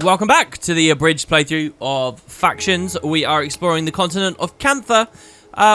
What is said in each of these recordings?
Welcome back to the abridged playthrough of Factions. We are exploring the continent of Cantha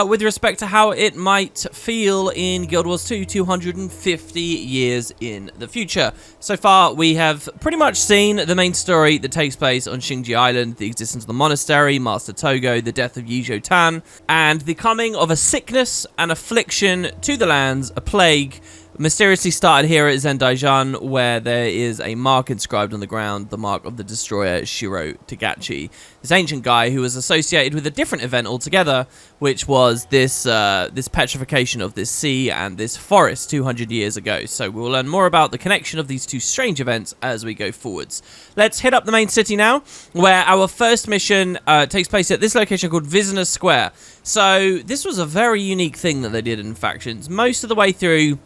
with respect to how it might feel in Guild Wars 2 250 years in the future. So far, we have pretty much seen the main story that takes place on Xingji Island, the existence of the monastery, Master Togo, the death of Yijo Tan, and the coming of a sickness and affliction to the lands, a plague, mysteriously started here at Zendaijan, where there is a mark inscribed on the ground, the mark of the destroyer Shiro Tagachi. This ancient guy who was associated with a different event altogether, which was this this petrification of this sea and this forest 200 years ago. So we'll learn more about the connection of these two strange events as we go forwards. Let's hit up the main city now, where our first mission takes place at this location called Vizna Square. So this was a very unique thing that they did in Factions. Most of the way through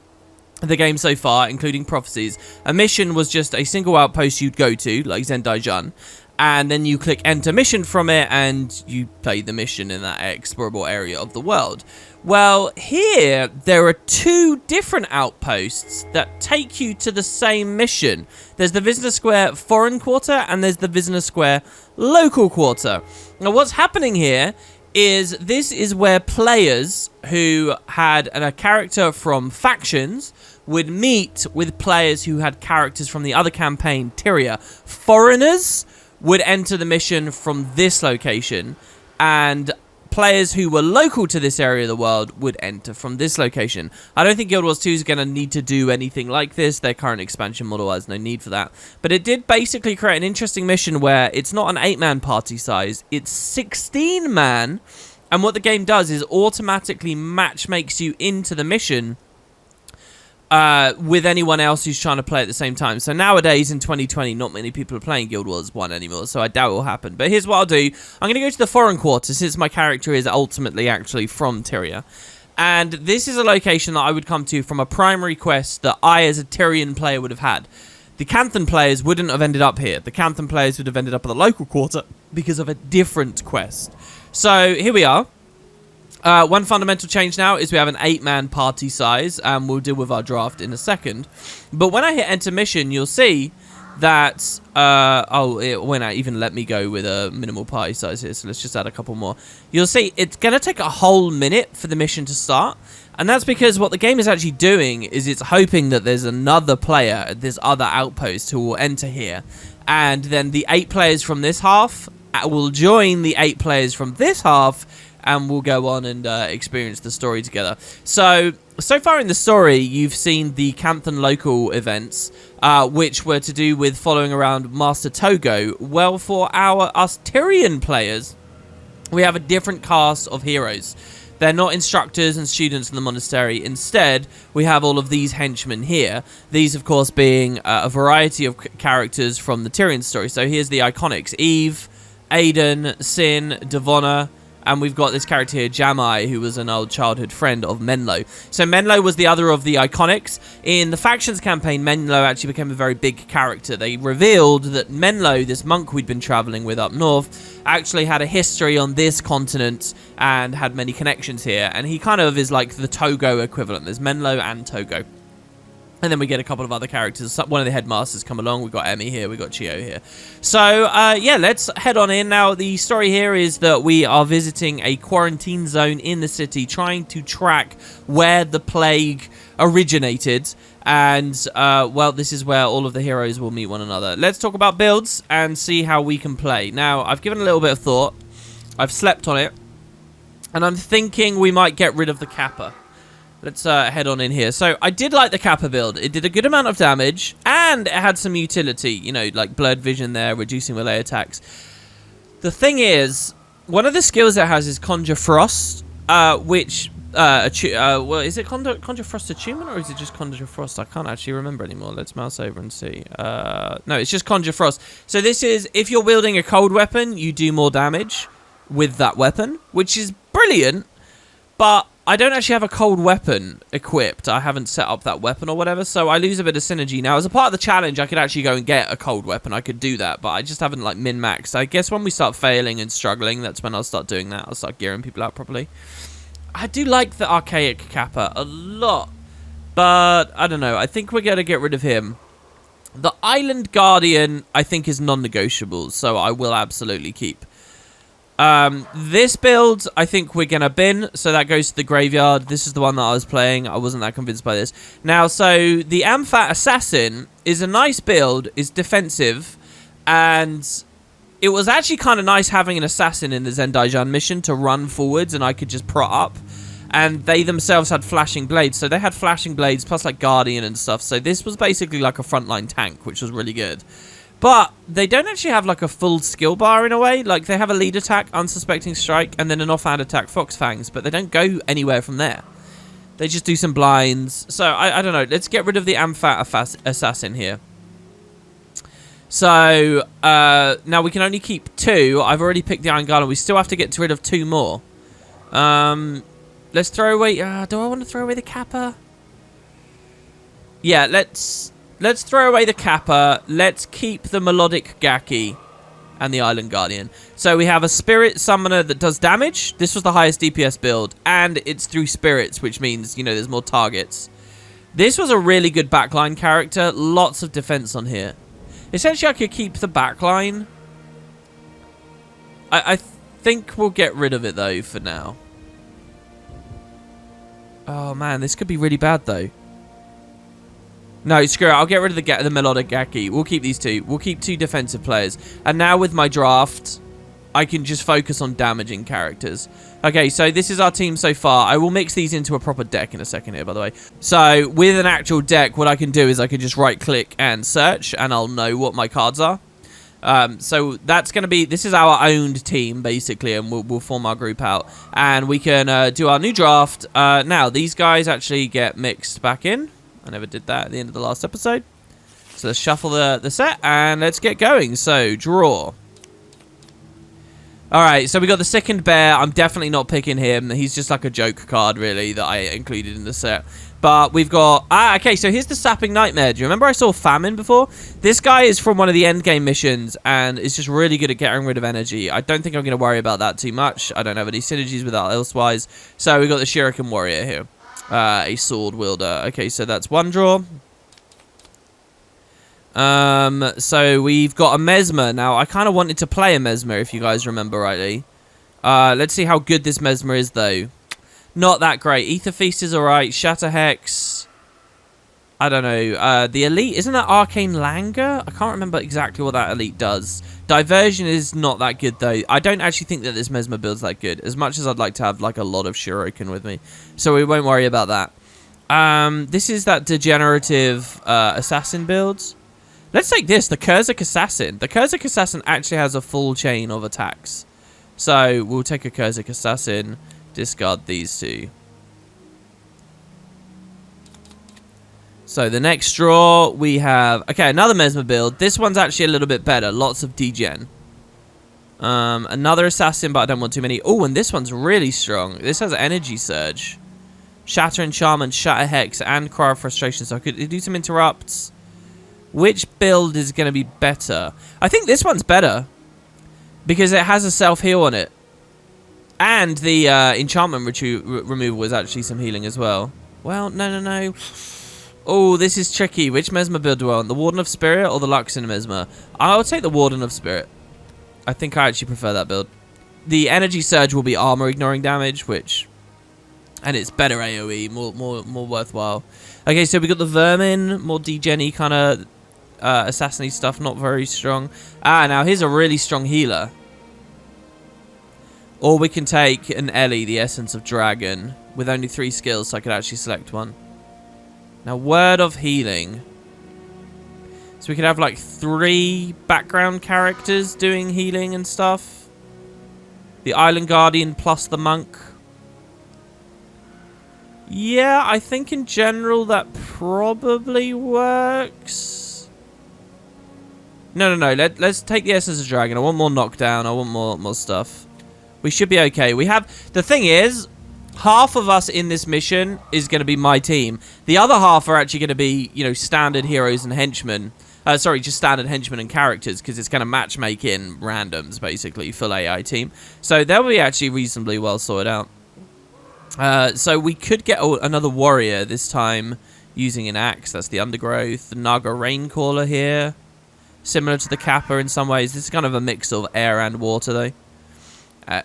the game so far, including prophecies, a mission was just a single outpost you'd go to, like Zendaijan, and then you click enter mission from it and you play the mission in that explorable area of the world. Well, here there are two different outposts that take you to the same mission. There's the Vizna Square foreign quarter and there's the Vizna Square local quarter. Now what's happening here is this is where players who had a character from Factions would meet with players who had characters from the other campaign, Tyria. Foreigners would enter the mission from this location, and players who were local to this area of the world would enter from this location. I don't think Guild Wars 2 is going to need to do anything like this. Their current expansion model has no need for that. But it did basically create an interesting mission where it's not an 8-man party size, it's 16-man. And what the game does is automatically makes you into the mission with anyone else who's trying to play at the same time. So nowadays in 2020, not many people are playing Guild Wars 1 anymore, so I doubt it will happen. But here's what I'll do. I'm going to go to the foreign quarter, since my character is ultimately actually from Tyria. And this is a location that I would come to from a primary quest that I, as a Tyrian player, would have had. The Canthan players wouldn't have ended up here. The Canthan players would have ended up at the local quarter because of a different quest. So here we are. One fundamental change now is we have an 8-man party size, and we'll deal with our draft in a second. But when I hit enter mission, you'll see that, it won't even let me go with a minimal party size here, so let's just add a couple more. You'll see it's going to take a whole minute for the mission to start, and that's because what the game is actually doing is it's hoping that there's another player at this other outpost who will enter here, and then the 8 players from this half will join the 8 players from this half, and we'll go on and experience the story together. So far in the story, you've seen the Canthan local events, which were to do with following around Master Togo. Well, for us Tyrian players, we have a different cast of heroes. They're not instructors and students in the monastery. Instead, we have all of these henchmen here. These, of course, being a variety of characters from the Tyrian story. So here's the iconics. Eve, Aiden, Sin, Devonna, and we've got this character here, Jamai, who was an old childhood friend of Menlo. So Menlo was the other of the iconics. In the Factions campaign, Menlo actually became a very big character. They revealed that Menlo, this monk we'd been traveling with up north, actually had a history on this continent and had many connections here. And he kind of is like the Togo equivalent. There's Menlo and Togo. And then we get a couple of other characters. One of the headmasters come along. We've got Emmy here. We've got Chio here. So, yeah, let's head on in. Now, the story here is that we are visiting a quarantine zone in the city, trying to track where the plague originated. And, well, this is where all of the heroes will meet one another. Let's talk about builds and see how we can play. Now, I've given a little bit of thought. I've slept on it. And I'm thinking we might get rid of the Kappa. Let's head on in here. So I did like the Kappa build. It did a good amount of damage, and it had some utility, you know, like blurred vision there, reducing melee attacks. The thing is, one of the skills it has is Conjure Frost, which, well, is it Conjure Frost Attunement, or is it just Conjure Frost? I can't actually remember anymore. Let's mouse over and see. No, it's just Conjure Frost. So this is, if you're wielding a cold weapon, you do more damage with that weapon, which is brilliant, but I don't actually have a cold weapon equipped. I haven't set up that weapon or whatever, so I lose a bit of synergy. Now, as a part of the challenge, I could actually go and get a cold weapon. I could do that, but I just haven't, like, min-maxed. I guess when we start failing and struggling, that's when I'll start doing that. I'll start gearing people out properly. I do like the Archaic Kappa a lot, but I don't know. I think we're going to get rid of him. The Island Guardian, I think, is non-negotiable, so I will absolutely keep. This build, I think we're going to bin, so that goes to the graveyard. This is the one that I was playing. I wasn't that convinced by this. Now, so the Amphat Assassin is a nice build, is defensive, and it was actually kind of nice having an assassin in the Zendaijan mission to run forwards, and I could just prot up. And they themselves had flashing blades, so they had flashing blades plus like Guardian and stuff. So this was basically like a frontline tank, which was really good. But they don't actually have like a full skill bar in a way. Like they have a lead attack, unsuspecting strike, and then an offhand attack, Fox Fangs. But they don't go anywhere from there. They just do some blinds. So I don't know. Let's get rid of the Amphat Assassin here. So now we can only keep 2. I've already picked the Iron Guardian. We still have to get rid of 2 more. Let's throw away... do I want to throw away the Kappa? Yeah, let's throw away the Kappa. Let's keep the Melodic Gaki and the Island Guardian. So we have a Spirit Summoner that does damage. This was the highest DPS build. And it's through Spirits, which means, you know, there's more targets. This was a really good backline character. Lots of defense on here. Essentially, I could keep the backline. I think we'll get rid of it, though, for now. Oh, man, this could be really bad, though. No, screw it. I'll get rid of the Melodic Gaki. We'll keep these 2. We'll keep 2 defensive players. And now with my draft, I can just focus on damaging characters. Okay, so this is our team so far. I will mix these into a proper deck in a second here, by the way. So with an actual deck, what I can do is I can just right-click and search, and I'll know what my cards are. So that's going to be, this is our owned team basically, and we'll form our group out, and we can do our new draft. Now these guys actually get mixed back in. I never did that at the end of the last episode. So let's shuffle the set and let's get going. So draw. Alright, so we got the second bear. I'm definitely not picking him. He's just like a joke card really that I included in the set. But we've got... okay, so here's the Sapping Nightmare. Do you remember I saw Famine before? This guy is from one of the endgame missions and is just really good at getting rid of energy. I don't think I'm going to worry about that too much. I don't have any synergies with that elsewise. So we've got the Shuriken Warrior here. A sword wielder. Okay, so that's one draw. So we've got a Mesmer. Now, I kind of wanted to play a Mesmer, if you guys remember rightly. Let's see how good this Mesmer is, though. Not that great. Ether Feast is alright. Shatter Hex. I don't know. The Elite, isn't that Arcane Langer? I can't remember exactly what that Elite does. Diversion is not that good, though. I don't actually think that this Mesmer build's that good, as much as I'd like to have, like, a lot of Shuriken with me. So we won't worry about that. This is that degenerative assassin build. Let's take this, the Kurzik Assassin. The Kurzik Assassin actually has a full chain of attacks. So we'll take a Kurzik Assassin, discard these 2. So the next draw we have... Okay, another Mesmer build. This one's actually a little bit better. Lots of degen. Another Assassin, but I don't want too many. Oh, and this one's really strong. This has Energy Surge. Shatter Enchantment, Shatter Hex, and Cry of Frustration. So I could do some interrupts. Which build is going to be better? I think this one's better. Because it has a self-heal on it. And the enchantment removal is actually some healing as well. Well, no. Oh, this is tricky. Which Mesmer build do I want? The Warden of Spirit or the Luxon Mesmer? I'll take the Warden of Spirit. I think I actually prefer that build. The Energy Surge will be armor ignoring damage, which... And it's better AoE, more worthwhile. Okay, so we got the Vermin, more degen-y kind of assassin-y stuff, not very strong. Now here's a really strong healer. Or we can take an Ellie, the Essence of Dragon, with only 3 skills, so I could actually select one. Now, Word of Healing. So we could have like 3 background characters doing healing and stuff. The Island Guardian plus the Monk. Yeah, I think in general that probably works. No. Let's take the Essence of Dragon. I want more knockdown. I want more stuff. We should be okay. We have... The thing is, half of us in this mission is going to be my team. The other half are actually going to be, you know, standard heroes and henchmen. Sorry, just standard henchmen and characters, because it's kind of matchmaking randoms, basically, full AI team. So they'll be actually reasonably well sorted out. So we could get another warrior this time using an axe. That's the undergrowth. The Naga Raincaller here. Similar to the Kappa in some ways. This is kind of a mix of air and water, though.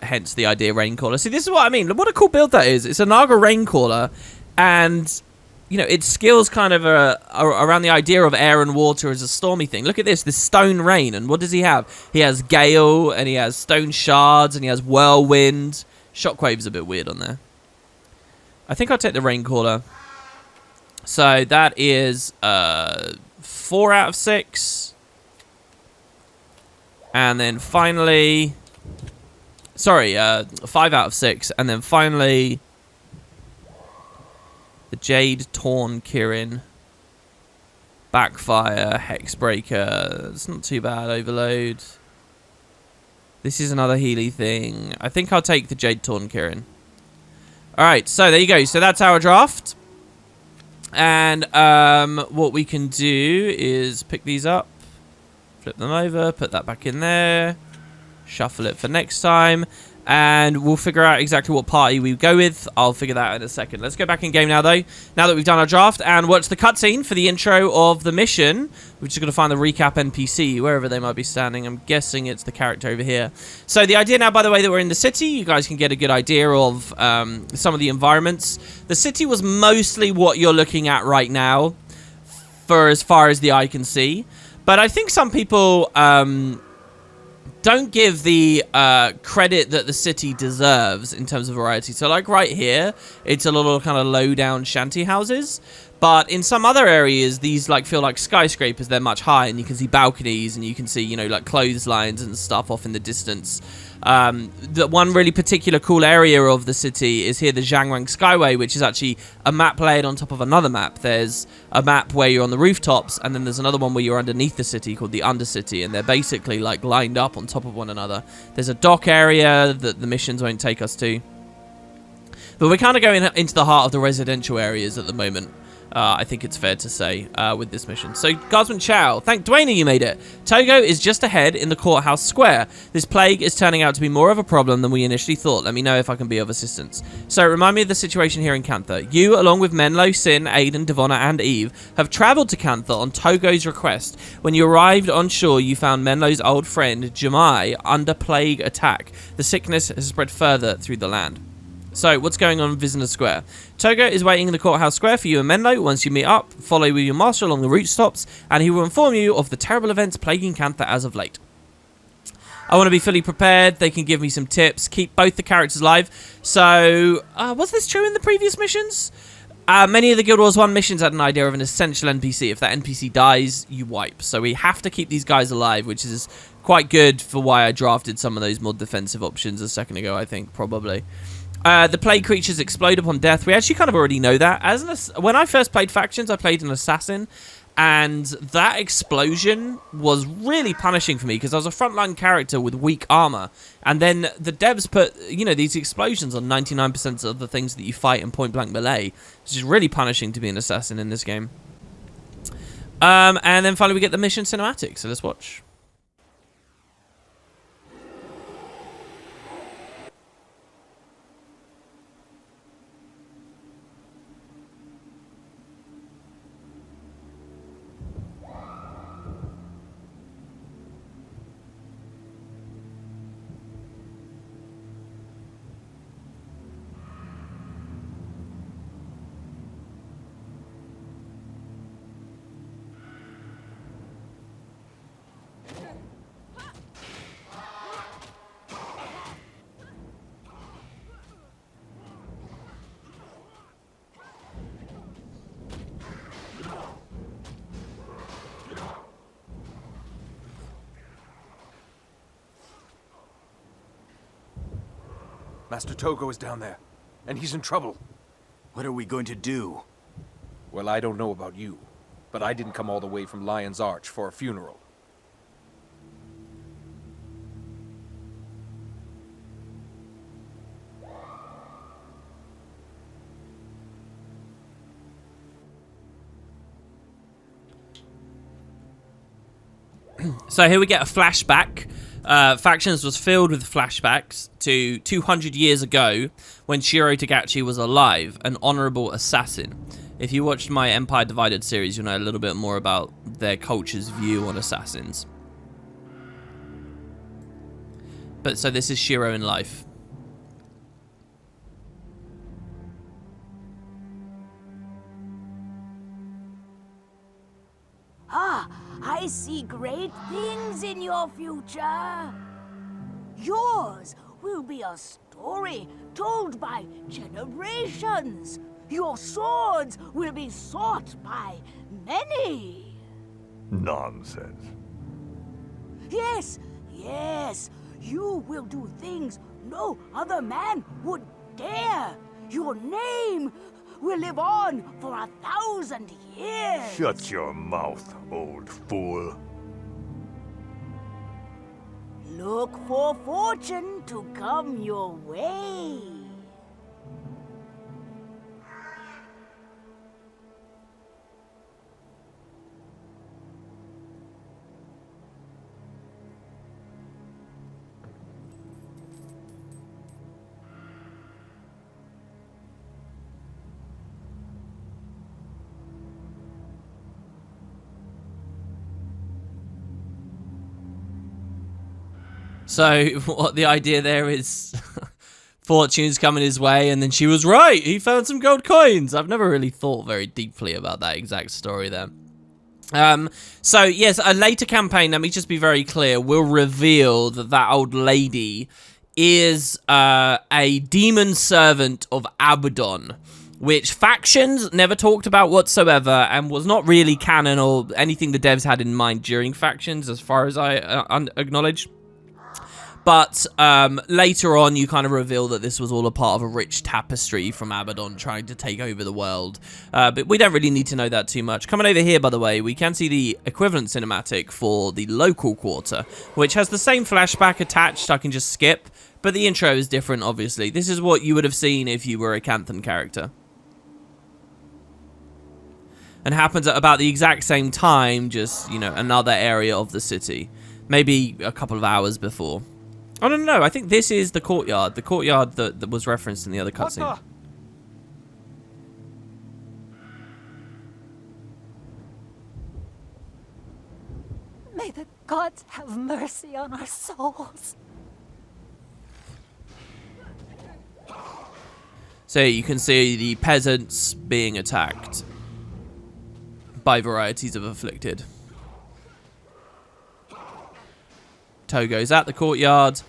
Hence the idea Raincaller. See, this is what I mean. What a cool build that is. It's a Naga Raincaller, and, you know, its skills kind of are around the idea of air and water as a stormy thing. Look at this stone rain, and what does he have? He has gale, and he has stone shards, and he has whirlwind. Shockwave's a bit weird on there. I think I'll take the Raincaller. So that is 4 out of 6. And then finally... Sorry, 5 out of 6. And then finally... the Jade Torn Kirin. Backfire, Hexbreaker. It's not too bad, Overload. This is another Healy thing. I think I'll take the Jade Torn Kirin. Alright, so there you go. So that's our draft. And what we can do is pick these up. Flip them over, put that back in there. Shuffle it for next time. And we'll figure out exactly what party we go with. I'll figure that out in a second. Let's go back in game now, though. Now that we've done our draft and watch the cutscene for the intro of the mission. We're just going to find the recap NPC, wherever they might be standing. I'm guessing it's the character over here. So the idea now, by the way, that we're in the city. You guys can get a good idea of some of the environments. The city was mostly what you're looking at right now, for as far as the eye can see. But I think some people... don't give the credit that the city deserves in terms of variety. So like right here, it's a little kind of low down shanty houses. But in some other areas, these like feel like skyscrapers. They're much higher, and you can see balconies, and you can see, you know, like clotheslines and stuff off in the distance. The one really particular cool area of the city is here, the Zhangwang Skyway, which is actually a map layered on top of another map. There's a map where you're on the rooftops, and then there's another one where you're underneath the city called the Undercity, and they're basically like lined up on top of one another. There's a dock area that the missions won't take us to. But we're kind of going into the heart of the residential areas at the moment. I think it's fair to say, with this mission. So, Guardsman Chow, thank Dwayne you made it. Togo is just ahead in the courthouse square. This plague is turning out to be more of a problem than we initially thought. Let me know if I can be of assistance. So, remind me of the situation here in Cantha. You, along with Menlo, Sin, Aiden, Devonna, and Eve, have travelled to Cantha on Togo's request. When you arrived on shore, you found Menlo's old friend, Jamai, under plague attack. The sickness has spread further through the land. So, what's going on in Visitor Square? Togo is waiting in the courthouse square for you and Menlo. Once you meet up, follow with your master along the route stops, and he will inform you of the terrible events plaguing Cantha as of late. I want to be fully prepared. They can give me some tips. Keep both the characters alive. So, was this true in the previous missions? Many of the Guild Wars 1 missions had an idea of an essential NPC. If that NPC dies, you wipe. So we have to keep these guys alive, which is quite good for why I drafted some of those more defensive options a second ago, I think, probably. The plague creatures explode upon death. We actually kind of already know that. When I first played Factions, I played an assassin, and that explosion was really punishing for me because I was a frontline character with weak armor. And then the devs put, you know, these explosions on 99% of the things that you fight in point-blank melee, which is really punishing to be an assassin in this game. And then finally we get the mission cinematic, so let's watch. Master Togo is down there, and he's in trouble. What are we going to do? Well, I don't know about you, but I didn't come all the way from Lion's Arch for a funeral. So here we get a flashback. Factions was filled with flashbacks to 200 years ago when Shiro Tagachi was alive, an honorable assassin. If you watched my Empire Divided series, you'll know a little bit more about their culture's view on assassins. But so this is Shiro in life. Ah, I see great things in your future. Yours will be a story told by generations. Your swords will be sought by many. Nonsense. Yes, yes, you will do things no other man would dare. Your name will live on for 1,000 years. Shut your mouth, old fool. Look for fortune to come your way. So what the idea there is, fortune's coming his way, and then she was right. He found some gold coins. I've never really thought very deeply about that exact story there. So yes, a later campaign, let me just be very clear, will reveal that that old lady is a demon servant of Abaddon, which factions never talked about whatsoever and was not really canon or anything the devs had in mind during factions, as far as I acknowledge. But later on, you kind of reveal that this was all a part of a rich tapestry from Abaddon trying to take over the world. But we don't really need to know that too much. Coming over here, by the way, we can see the equivalent cinematic for the local quarter, which has the same flashback attached. I can just skip. But the intro is different, obviously. This is what you would have seen if you were a Canthan character. And happens at about the exact same time, just, you know, another area of the city. Maybe a couple of hours before. Oh, no, I think this is the courtyard. The courtyard that was referenced in the other cutscene. May the gods have mercy on our souls. So you can see the peasants being attacked by varieties of afflicted. Togo's at the courtyard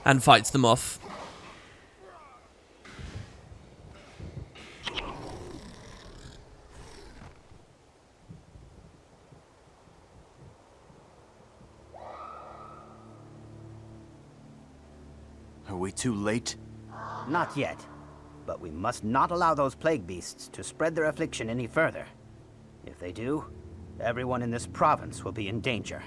and fights them off. Are we too late? Not yet. But we must not allow those plague beasts to spread their affliction any further. If they do, everyone in this province will be in danger.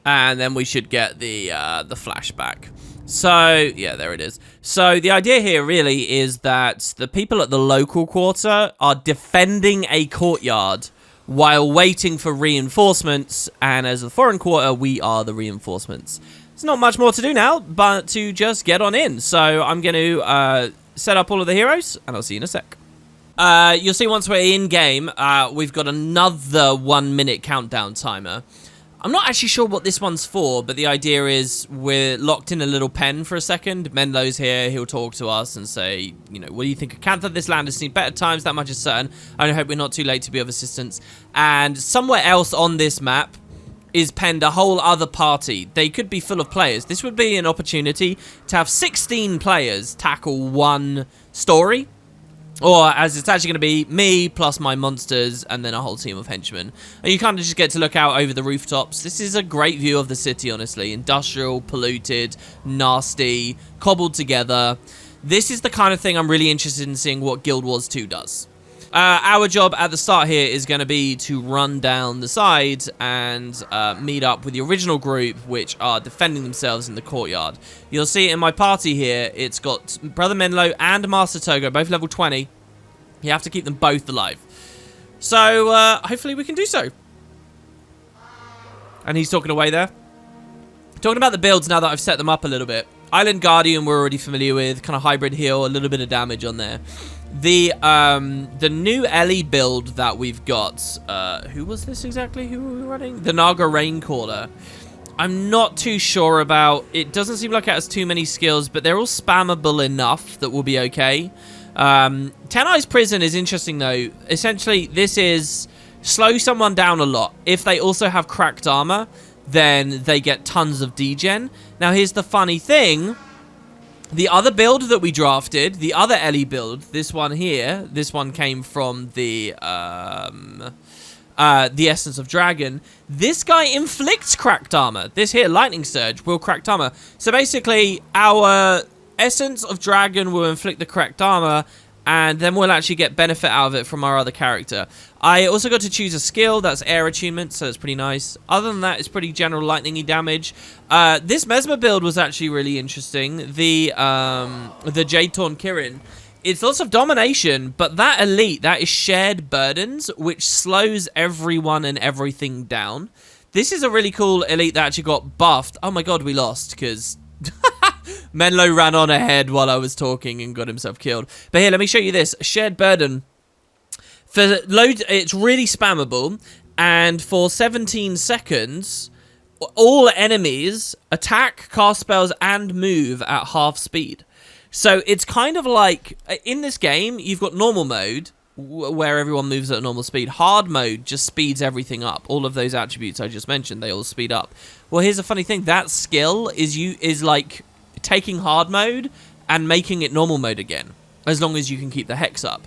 And then we should get the flashback. So, yeah, there it is. So, the idea here really is that the people at the local quarter are defending a courtyard while waiting for reinforcements. And as the foreign quarter, we are the reinforcements. There's not much more to do now, but to just get on in. So, I'm going to set up all of the heroes, and I'll see you in a sec. You'll see once we're in-game, we've got another 1 minute countdown timer. I'm not actually sure what this one's for, but the idea is we're locked in a little pen for a second. Menlo's here. He'll talk to us and say, you know, what do you think of Cantha? This land has seen better times. That much is certain. I hope we're not too late to be of assistance. And somewhere else on this map is penned a whole other party. They could be full of players. This would be an opportunity to have 16 players tackle one story. Or, as it's actually going to be, me plus my monsters and then a whole team of henchmen. And you kind of just get to look out over the rooftops. This is a great view of the city, honestly. Industrial, polluted, nasty, cobbled together. This is the kind of thing I'm really interested in seeing what Guild Wars 2 does. Our job at the start here is going to be to run down the side and meet up with the original group, which are defending themselves in the courtyard. You'll see in my party here, it's got Brother Menlo and Master Togo, both level 20. You have to keep them both alive. So, hopefully we can do so. And he's talking away there. Talking about the builds now that I've set them up a little bit. Island Guardian we're already familiar with, kind of hybrid heal, a little bit of damage on there. The new Ellie build that we've got, who was this exactly? Who were we running? The Naga Raincaller. I'm not too sure about. It doesn't seem like it has too many skills, but they're all spammable enough that we'll be okay. Ten Eyes Prison is interesting though. Essentially, this is slow someone down a lot. If they also have cracked armor, then they get tons of degen. Now, here's the funny thing. The other build that we drafted, the other Ellie build, this one here, this one came from the Essence of Dragon. This guy inflicts cracked armor. This here, Lightning Surge, will cracked armor. So basically, our Essence of Dragon will inflict the cracked armor, and then we'll actually get benefit out of it from our other character. I also got to choose a skill, that's Air Attunement, so it's pretty nice. Other than that, it's pretty general lightning-y damage. This Mesmer build was actually really interesting. The Jade Torn Kirin. It's lots of domination, but that elite, that is Shared Burdens, which slows everyone and everything down. This is a really cool elite that actually got buffed. Oh my god, we lost, because Menlo ran on ahead while I was talking and got himself killed. But here, let me show you this. Shared Burden. For load, it's really spammable, and for 17 seconds, all enemies attack, cast spells, and move at half speed. So it's kind of like, in this game, you've got normal mode, where everyone moves at a normal speed. Hard mode just speeds everything up. All of those attributes I just mentioned, they all speed up. Well, here's a funny thing. That skill is like taking hard mode and making it normal mode again, as long as you can keep the hex up.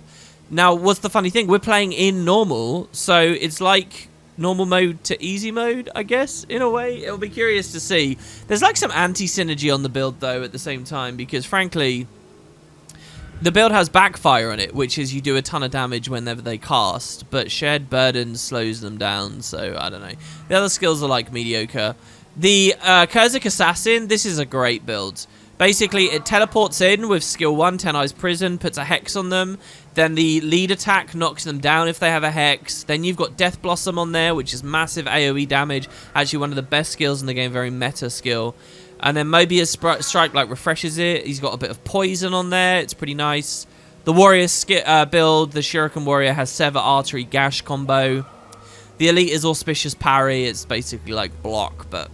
Now, what's the funny thing? We're playing in normal, so it's like normal mode to easy mode, I guess, in a way. It'll be curious to see. There's like some anti-synergy on the build, though, at the same time, because frankly, the build has backfire on it, which is you do a ton of damage whenever they cast, but Shared Burden slows them down, so I don't know. The other skills are like mediocre. The Kurzik Assassin, this is a great build. Basically, it teleports in with skill 1, 10 Eyes Prison, puts a hex on them. Then the lead attack knocks them down if they have a hex. Then you've got Death Blossom on there, which is massive AoE damage. Actually, one of the best skills in the game, very meta skill. And then Mobius Strike like refreshes it. He's got a bit of poison on there. It's pretty nice. The Warrior build, the Shuriken Warrior, has Sever Artery Gash combo. The Elite is Auspicious Parry. It's basically like block, but,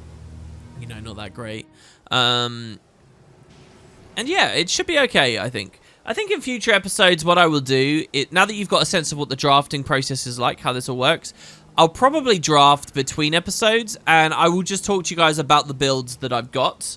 you know, not that great. And yeah, it should be okay, I think. I think in future episodes, what I will do, now that you've got a sense of what the drafting process is like, how this all works, I'll probably draft between episodes, and I will just talk to you guys about the builds that I've got.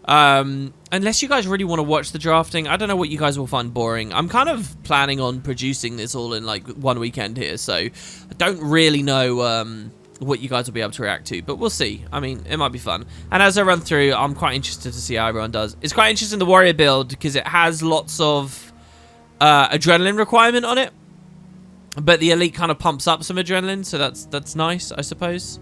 Unless you guys really want to watch the drafting, I don't know what you guys will find boring. I'm kind of planning on producing this all in like one weekend here, so I don't really know what you guys will be able to react to, but we'll see. I mean, it might be fun. And as I run through, I'm quite interested to see how everyone does. It's quite interesting, the Warrior build, because it has lots of adrenaline requirement on it, but the Elite kind of pumps up some adrenaline, so that's nice, I suppose.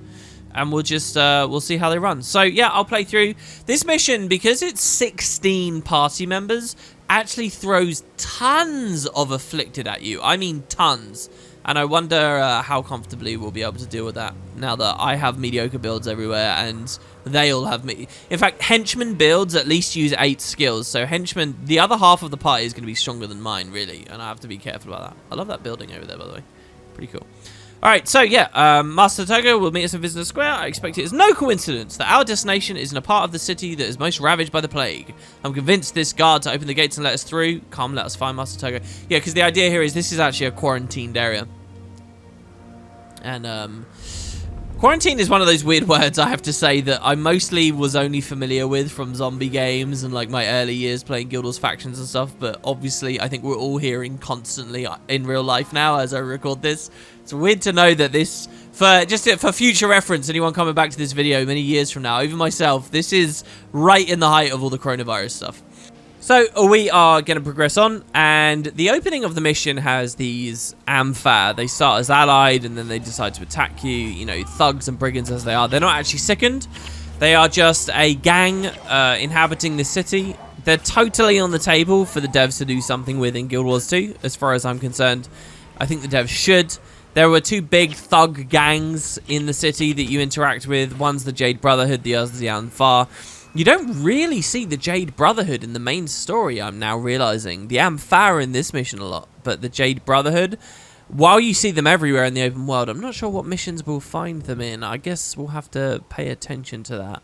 And we'll just we'll see how they run. So yeah, I'll play through this mission. Because it's 16 party members, actually throws tons of afflicted at you. I mean tons. And I wonder how comfortably we'll be able to deal with that now that I have mediocre builds everywhere and they all have me. In fact, henchman builds at least use 8 skills. So henchman, the other half of the party is going to be stronger than mine, really. And I have to be careful about that. I love that building over there, by the way. Pretty cool. All right, so yeah, Master Togo will meet us in Visitor Square. I expect it is no coincidence that our destination is in a part of the city that is most ravaged by the plague. I'm convinced this guard to open the gates and let us through. Come, let us find Master Togo. Yeah, because the idea here is this is actually a quarantined area. And quarantine is one of those weird words, I have to say, that I mostly was only familiar with from zombie games and like my early years playing Guild Wars factions and stuff, but obviously I think we're all hearing constantly in real life now as I record this. It's weird to know that this, for future reference, anyone coming back to this video many years from now, even myself, this is right in the height of all the coronavirus stuff. So we are going to progress on, and the opening of the mission has these Ampha. They start as allied, and then they decide to attack you. You know, thugs and brigands as they are. They're not actually sickened. They are just a gang inhabiting the city. They're totally on the table for the devs to do something with in Guild Wars 2, as far as I'm concerned. I think the devs should. There were 2 big thug gangs in the city that you interact with. One's the Jade Brotherhood, the other's the Ampha. You don't really see the Jade Brotherhood in the main story, I'm now realizing. The Ampha are in this mission a lot, but the Jade Brotherhood, while you see them everywhere in the open world, I'm not sure what missions we'll find them in. I guess we'll have to pay attention to that.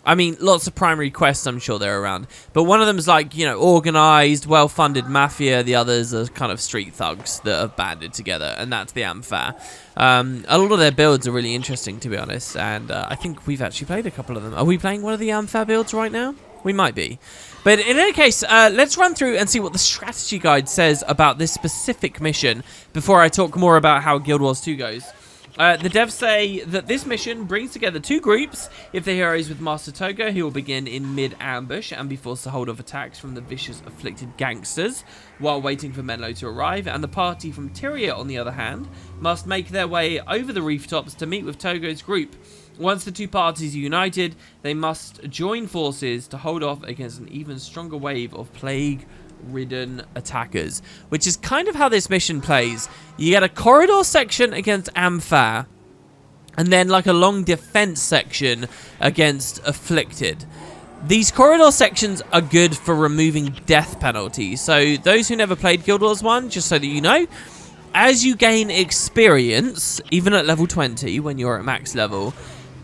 I mean, lots of primary quests, I'm sure they're around. But one of them is like, you know, organized, well-funded mafia. The others are kind of street thugs that have banded together, and that's the Ampha. A lot of their builds are really interesting, to be honest, and I think we've actually played a couple of them. Are we playing one of the Ampha builds right now? We might be. But in any case, let's run through and see what the strategy guide says about this specific mission before I talk more about how Guild Wars 2 goes. The devs say that this mission brings together two groups. If the hero is with Master Togo, he will begin in mid-ambush and be forced to hold off attacks from the vicious afflicted gangsters while waiting for Menlo to arrive, and the party from Tyria, on the other hand, must make their way over the rooftops to meet with Togo's group. Once the two parties are united, they must join forces to hold off against an even stronger wave of plague-ridden attackers, which is kind of how this mission plays. You get a corridor section against Ampha, and then like a long defense section against Afflicted. These corridor sections are good for removing death penalties. So those who never played Guild Wars 1, just so that you know, as you gain experience, even at level 20 when you're at max level,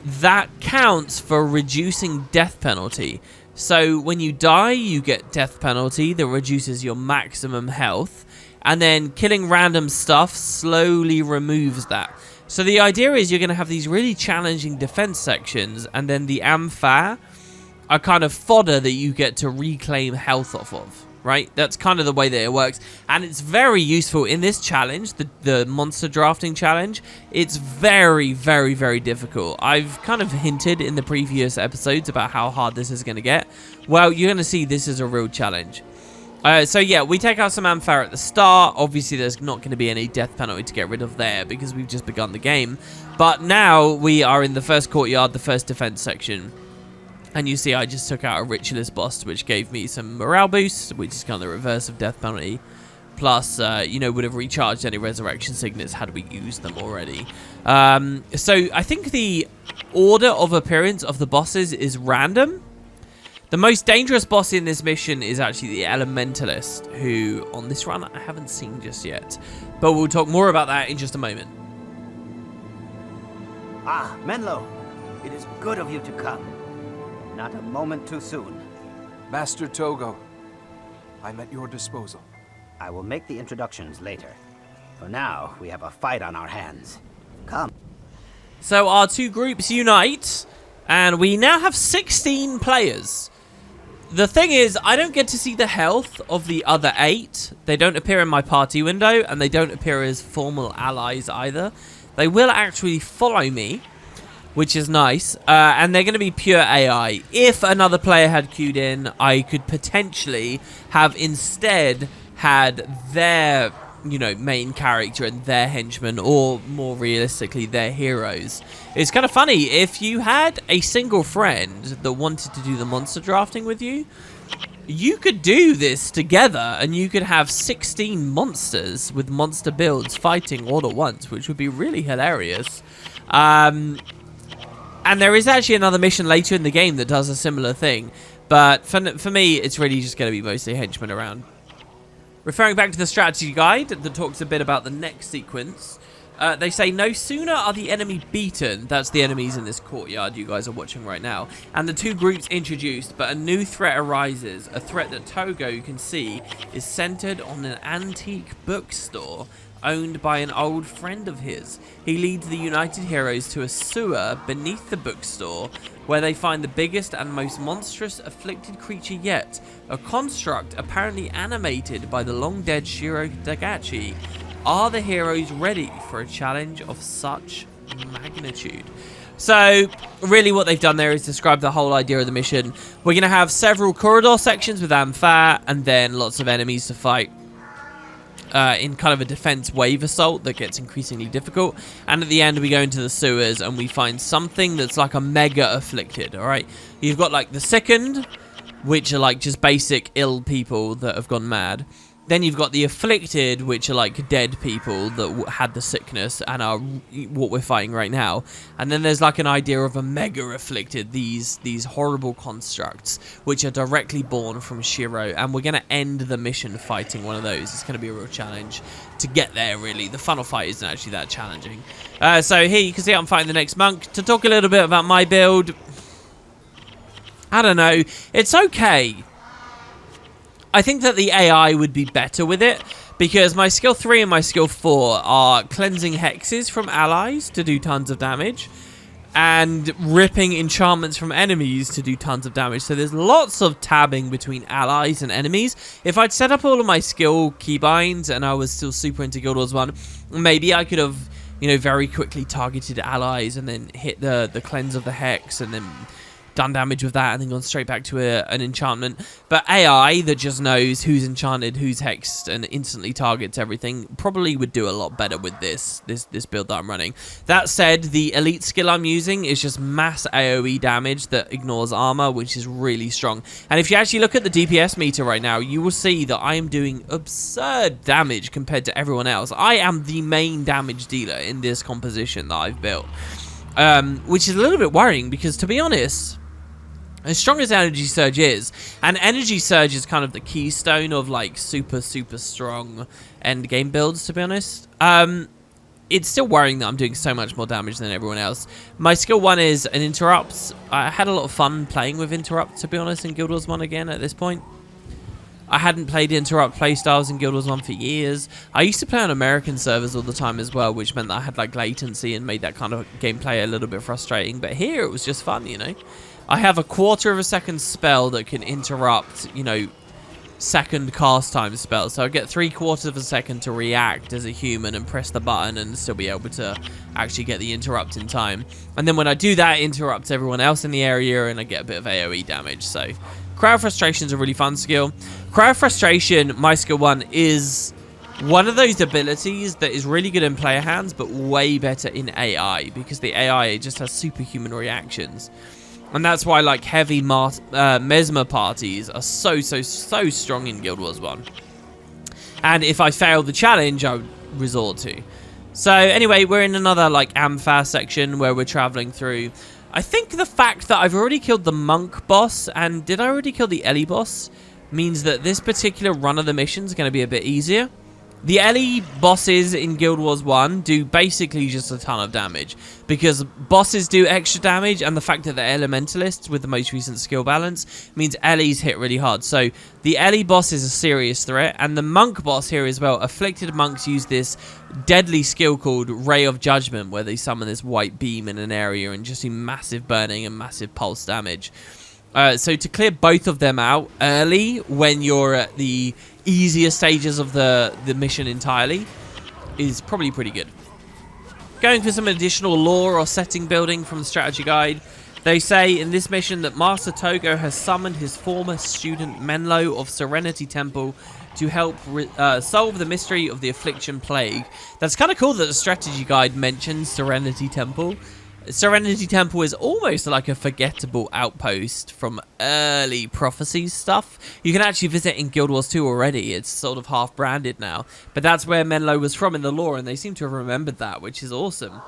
that counts for reducing death penalty. So when you die, you get death penalty that reduces your maximum health, and then killing random stuff slowly removes that. So the idea is you're going to have these really challenging defense sections, and then the Ampha are kind of fodder that you get to reclaim health off of, right? That's kind of the way that it works, and it's very useful in this challenge, the monster drafting challenge. It's very, very, very difficult. I've kind of hinted in the previous episodes about how hard this is going to get. Well, you're going to see this is a real challenge. So yeah, we take out some Ampha at the start. Obviously, there's not going to be any death penalty to get rid of there because we've just begun the game. But now we are in the first courtyard, the first defense section. And you see I just took out a Ritualist boss, which gave me some morale boost, which is kind of the reverse of death penalty. Plus, you know, would have recharged any resurrection signets had we used them already. So I think the order of appearance of the bosses is random. The most dangerous boss in this mission is actually the Elementalist, who on this run I haven't seen just yet. But we'll talk more about that in just a moment. Ah, Menlo, it is good of you to come. Not a moment too soon. Master Togo, I'm at your disposal. I will make the introductions later. For now, we have a fight on our hands. Come. So our two groups unite, and we now have 16 players. The thing is, I don't get to see the health of the other 8. They don't appear in my party window, and they don't appear as formal allies either. They will actually follow me, which is nice, and they're going to be pure AI. If another player had queued in, I could potentially have instead had their, you know, main character and their henchmen, or more realistically, their heroes. It's kind of funny, if you had a single friend that wanted to do the monster drafting with you, you could do this together, and you could have 16 monsters with monster builds fighting all at once, which would be really hilarious. And there is actually another mission later in the game that does a similar thing. But for me, it's really just going to be mostly henchmen around. Referring back to the strategy guide that talks a bit about the next sequence, they say no sooner are the enemy beaten, that's the enemies in this courtyard you guys are watching right now, and the two groups introduced, but a new threat arises. A threat that Togo can see is centered on an antique bookstore owned by an old friend of his. He leads the United Heroes to a sewer beneath the bookstore, where they find the biggest and most monstrous afflicted creature yet, a construct apparently animated by the long-dead Shiro Dagachi. Are the heroes ready for a challenge of such magnitude? So, really what they've done there is describe the whole idea of the mission. We're going to have several corridor sections with Ampha, and then lots of enemies to fight. In kind of a defense wave assault that gets increasingly difficult, and at the end we go into the sewers and we find something that's like a mega afflicted. All right, you've got like the sickened, which are like just basic ill people that have gone mad. Then you've got the afflicted, which are like dead people that had the sickness and are what we're fighting right now. And then there's like an idea of a mega afflicted, these horrible constructs, which are directly born from Shiro. And we're going to end the mission fighting one of those. It's going to be a real challenge to get there, really. The final fight isn't actually that challenging. So here you can see I'm fighting the next monk. To talk a little bit about my build, I don't know. It's okay. I think that the AI would be better with it, because my skill 3 and my skill 4 are cleansing hexes from allies to do tons of damage, and ripping enchantments from enemies to do tons of damage. So there's lots of tabbing between allies and enemies. If I'd set up all of my skill keybinds and I was still super into Guild Wars 1, maybe I could have, you know, very quickly targeted allies and then hit the cleanse of the hex and then done damage with that and then gone straight back to an enchantment. But AI that just knows who's enchanted, who's hexed, and instantly targets everything probably would do a lot better with this build that I'm running. That said, the elite skill I'm using is just mass AoE damage that ignores armor, which is really strong. And if you actually look at the DPS meter right now, you will see that I am doing absurd damage compared to everyone else. I am the main damage dealer in this composition that I've built, which is a little bit worrying, because to be honest, as strong as Energy Surge is, and Energy Surge is kind of the keystone of like super strong end game builds, to be honest, it's still worrying that I'm doing so much more damage than everyone else. My skill 1 is an Interrupt. I had a lot of fun playing with Interrupt, to be honest, in Guild Wars 1 again at this point. I hadn't played Interrupt playstyles in Guild Wars 1 for years. I used to play on American servers all the time as well, which meant that I had like latency and made that kind of gameplay a little bit frustrating. But here it was just fun, you know. I have a 1/4 of a second spell that can interrupt, you know, second cast time spells. So I get 3/4 of a second to react as a human and press the button and still be able to actually get the interrupt in time. And then when I do that, it interrupts everyone else in the area and I get a bit of AoE damage. So Cry of Frustration is a really fun skill. Cry of Frustration, my skill 1, is one of those abilities that is really good in player hands, but way better in AI, because the AI just has superhuman reactions. And that's why like heavy mesmer parties are so strong in Guild Wars 1. And if I fail the challenge, I would resort to. So anyway, we're in another like Ampha section where we're traveling through. I think the fact that I've already killed the monk boss, and did I already kill the Ellie boss, means that this particular run of the mission is going to be a bit easier. The Ellie bosses in Guild Wars 1 do basically just a ton of damage, because bosses do extra damage, and the fact that they're elementalists with the most recent skill balance means Ellie's hit really hard. So the Ellie boss is a serious threat, and the monk boss here as well. Afflicted monks use this deadly skill called Ray of Judgment, where they summon this white beam in an area and just do massive burning and massive pulse damage. So to clear both of them out early when you're at the easier stages of the mission entirely is probably pretty good. Going for some additional lore or setting building from the strategy guide. They say in this mission that Master Togo has summoned his former student Menlo of Serenity Temple to help solve the mystery of the Affliction Plague. That's kind of cool that the strategy guide mentions Serenity Temple. Serenity Temple is almost like a forgettable outpost from early Prophecies stuff. You can actually visit in Guild Wars 2 already. It's sort of half branded now. But that's where Menlo was from in the lore, and they seem to have remembered that, which is awesome.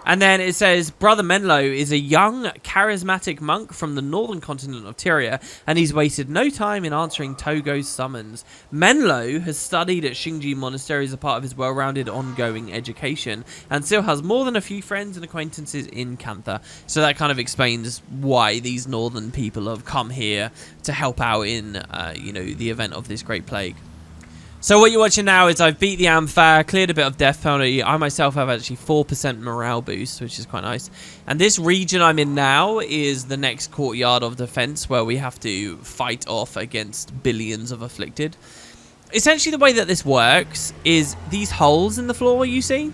And then it says, Brother Menlo is a young, charismatic monk from the northern continent of Tyria, and he's wasted no time in answering Togo's summons. Menlo has studied at Shinji Monastery as a part of his well-rounded ongoing education, and still has more than a few friends and acquaintances in Cantha. So that kind of explains why these northern people have come here to help out in, you know, the event of this great plague. So what you're watching now is I've beat the Ampha, cleared a bit of death penalty. I myself have actually 4% morale boost, which is quite nice. And this region I'm in now is the next courtyard of defense, where we have to fight off against billions of afflicted. Essentially the way that this works is these holes in the floor you see,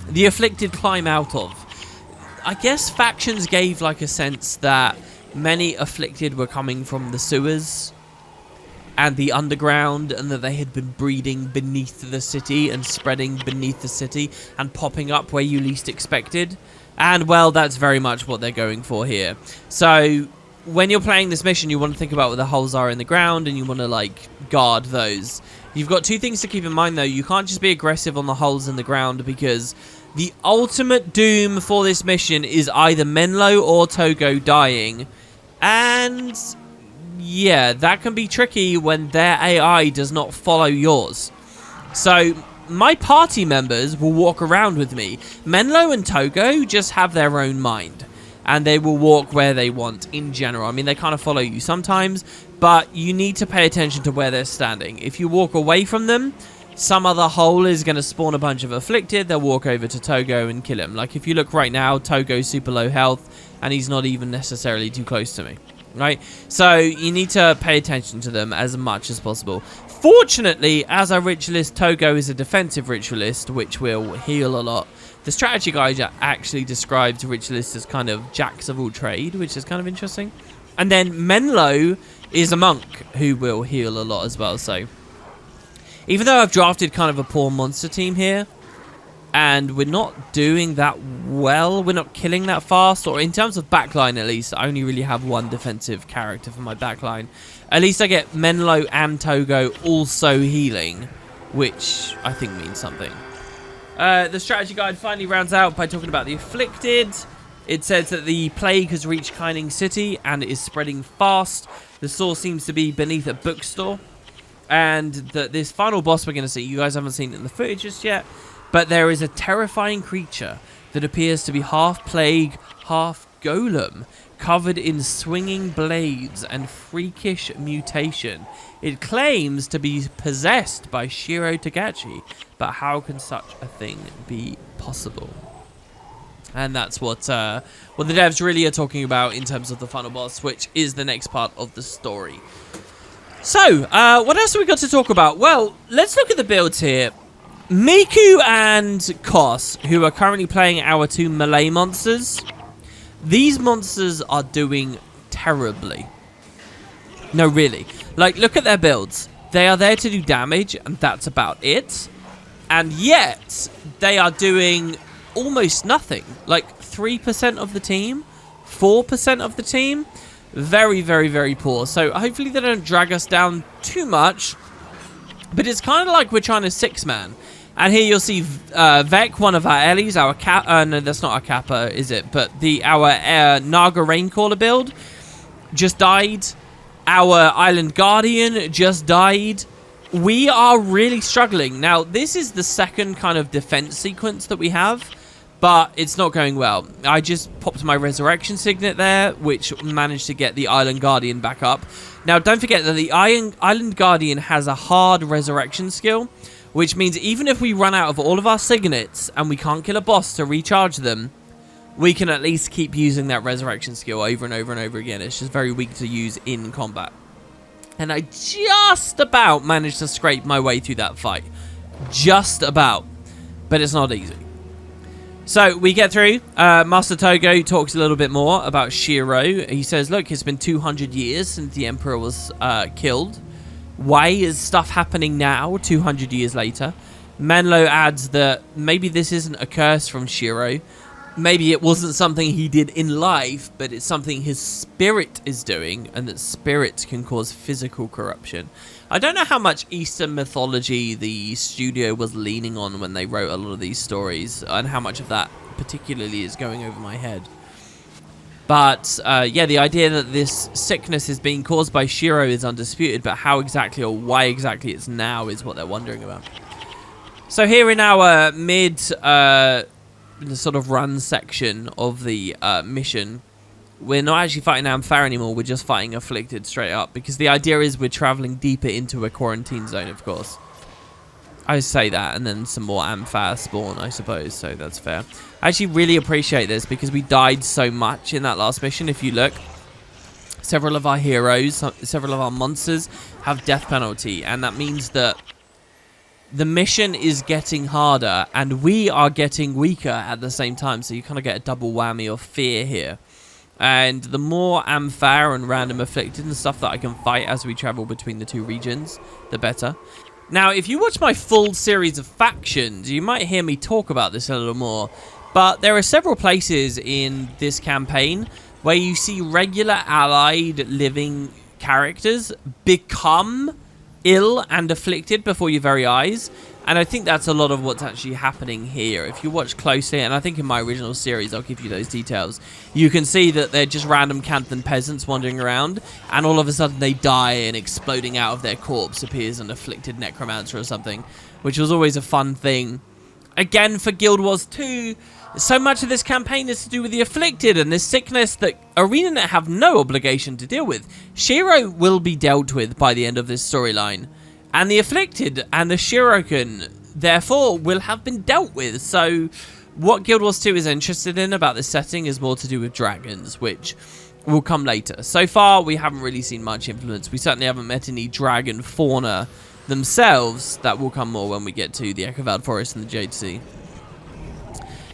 the afflicted climb out of. I guess factions gave like a sense that many afflicted were coming from the sewers and the underground, and that they had been breeding beneath the city and spreading beneath the city and popping up where you least expected. And well, that's very much what they're going for here. So when you're playing this mission, you want to think about where the holes are in the ground, and you want to, like, guard those. You've got two things to keep in mind, though. You can't just be aggressive on the holes in the ground, because the ultimate doom for this mission is either Menlo or Togo dying. And yeah, that can be tricky when their AI does not follow yours. So my party members will walk around with me. Menlo and Togo just have their own mind, and they will walk where they want in general. I mean, they kind of follow you sometimes, but you need to pay attention to where they're standing. If you walk away from them, some other hole is going to spawn a bunch of afflicted. They'll walk over to Togo and kill him. Like, if you look right now, Togo's super low health, and he's not even necessarily too close to me, right? So you need to pay attention to them as much as possible. Fortunately, as a ritualist, Togo is a defensive ritualist, which will heal a lot. The strategy guide actually describes ritualists as kind of jacks of all trade, which is kind of interesting. And then Menlo is a monk who will heal a lot as well. So even though I've drafted kind of a poor monster team here, and we're not doing that well, we're not killing that fast, or in terms of backline at least, I only really have one defensive character for my backline. At least I get Menlo and Togo also healing, which I think means something. The strategy guide finally rounds out by talking about the afflicted. It says that the plague has reached Kaining City and it is spreading fast. The source seems to be beneath a bookstore. And that this final boss we're going to see, you guys haven't seen it in the footage just yet, but there is a terrifying creature that appears to be half plague, half golem, covered in swinging blades and freakish mutation. It claims to be possessed by Shiro Tagachi, but how can such a thing be possible? And that's what the devs really are talking about in terms of the final boss, which is the next part of the story. So, what else have we got to talk about? Well, let's look at the builds here. Miku and Kos, who are currently playing our two melee monsters, these monsters are doing terribly. No, really. Like, look at their builds. They are there to do damage, and that's about it. And yet, they are doing almost nothing. Like, 3% of the team, 4% of the team. Very, very, very poor. So, hopefully they don't drag us down too much. But it's kind of like we're trying to six-man. And here you'll see Vec, one of our Ellies, our no, that's not our Kappa, is it? But our Naga Raincaller build just died. Our Island Guardian just died. We are really struggling. Now, this is the second kind of defense sequence that we have, but it's not going well. I just popped my Resurrection Signet there, which managed to get the Island Guardian back up. Now, don't forget that the Island Guardian has a hard Resurrection skill, which means even if we run out of all of our signets and we can't kill a boss to recharge them, we can at least keep using that resurrection skill over and over and over again. It's just very weak to use in combat. And I just about managed to scrape my way through that fight. Just about. But it's not easy. So we get through. Master Togo talks a little bit more about Shiro. He says, look, it's been 200 years since the Emperor was killed. Why is stuff happening now, 200 years later? Menlo adds that maybe this isn't a curse from Shiro. Maybe it wasn't something he did in life, but it's something his spirit is doing, and that spirits can cause physical corruption. I don't know how much Eastern mythology the studio was leaning on when they wrote a lot of these stories, and how much of that particularly is going over my head. But, yeah, the idea that this sickness is being caused by Shiro is undisputed, but how exactly or why exactly it's now is what they're wondering about. So here in our mid, sort of run section of the mission, we're not actually fighting Amphar anymore, we're just fighting Afflicted straight up, because the idea is we're traveling deeper into a quarantine zone, of course. I say that, and then some more Amphar spawn, I suppose, so that's fair. I actually really appreciate this, because we died so much in that last mission. If you look, several of our heroes, several of our monsters have death penalty, and that means that the mission is getting harder, and we are getting weaker at the same time, so you kind of get a double whammy of fear here. And the more Amphar and random Afflicted and stuff that I can fight as we travel between the two regions, the better. Now, if you watch my full series of factions, you might hear me talk about this a little more, but there are several places in this campaign where you see regular allied living characters become ill and afflicted before your very eyes. And I think that's a lot of what's actually happening here. If you watch closely, and I think in my original series I'll give you those details, you can see that they're just random Canthan peasants wandering around, and all of a sudden they die, and exploding out of their corpse appears an afflicted necromancer or something, which was always a fun thing. Again, for Guild Wars 2, so much of this campaign is to do with the afflicted and this sickness that ArenaNet have no obligation to deal with. Shiro will be dealt with by the end of this storyline, and the afflicted and the Shiroken, therefore, will have been dealt with. So what Guild Wars 2 is interested in about this setting is more to do with dragons, which will come later. So far, we haven't really seen much influence. We certainly haven't met any dragon fauna themselves. That will come more when we get to the Echovald Forest and the Jade Sea.